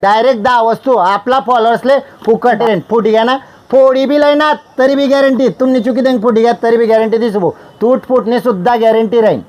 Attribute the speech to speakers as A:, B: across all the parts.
A: direct 10 वस्तू आपला फॉलोअर्सले फुकट रेंट फुटी घ्या ना फोडी बी ना तरी बी गॅरंटी तुम्ही चुकी देंग फुटी घ्या तरी बी गॅरंटी दिसू भाऊ तूट फुटणे सुद्धा गॅरंटी राहील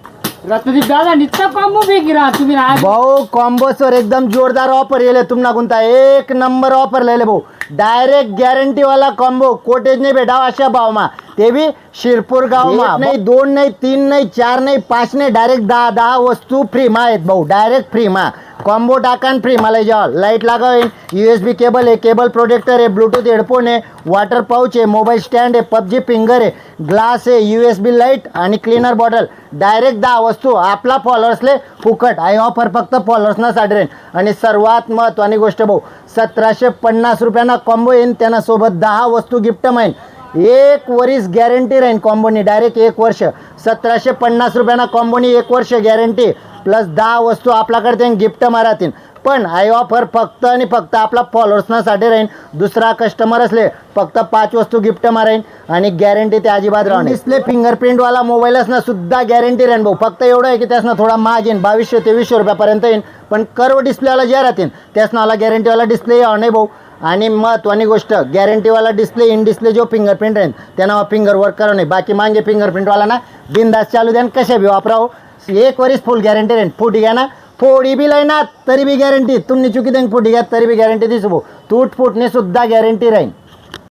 B: दादा नित्ता कॉम्बो फेकी रहा तुम्ही
A: भाऊ कॉम्बोसवर एकदम जोरदार ऑफर येले तुमना कोणता एक नंबर ऑफर लिहिले भाऊ डायरेक्ट गॅरंटी वाला कॉम्बो कोटेज नाही भेटाव अशा भावमा ते बी शिरपूर गावमा नाही 2 नाही 3 नाही 4 नाही 5 नाही डायरेक्ट 10 वस्तू फ्री मा आहेत भाऊ डायरेक्ट फ्री मा कॉम्बो टाकान फ्री मला जाओ लाईट लागावेन USB केबल आहे केबल प्रोटेक्टर आहे ब्लूटूथ हेडफोन आहे वॉटर पाउच आहे मोबाईल स्टँड आहे PUBG फिंगर आहे ग्लास आहे USB लाईट आणि क्लीनर बॉटल डायरेक्ट 10 वस्तू आपला फॉलोअर्सले फुकट आहे ऑफर फक्त फॉलोअर्सनासाठी राहील आणि सर्वात महत्त्वाची गोष्ट भाऊ 1750 रुपयांना कॉम्बो येईन त्यांना सोबत 10 वस्तू गिफ्ट माहीन 1 वर्ष गॅरंटी राहीन कॉम्बोनी डायरेक्ट 1 वर्ष 1750 रुपयांना कॉम्बोनी 1 वर्ष गॅरंटी प्लस 10 वस्तू आपल्याकडे गिफ्ट मारातील पण आई ऑफर फक्त आणि फक्त आपला फॉलोअर्सनासाठी राहीन दुसरा कस्टमर असले फक्त 5 वस्तू गिफ्ट माराईन आणि गॅरंटी ते अजिबात राहणार डिस्प्ले फिंगरप्रिंटवाला मोबाईल असणं सुद्धा गॅरंटी राहीन भाऊ फक्त एवढं आहे की त्यासनं थोडा महाग येईन 2200-2300 रुपयापर्यंत येईन पण कर्व डिस्प्लेवाला जे राहतील त्यासनाला गॅरंटीवाला डिस्प्ले यावं नाही भाऊ आणि महत्त्वाची गोष्ट गॅरंटीवाला डिस्प्ले इन डिस्प्ले जो फिंगरप्रिंट राहील त्यांना फिंगर वर्क करू नाही बाकी मागे फिंगरप्रिंटवाला ना बिंदास चालू द्या कशा बी वापराव 1 वर्ष फुल गॅरंटी राहील फुटी घ्या ना फोडी बी ना तरी बी गॅरंटी तुम्ही चुकी देंग फुटी घ्या तरी बी गॅरंटी दिसू भाऊ तूट फुटणे सुद्धा गॅरंटी राहील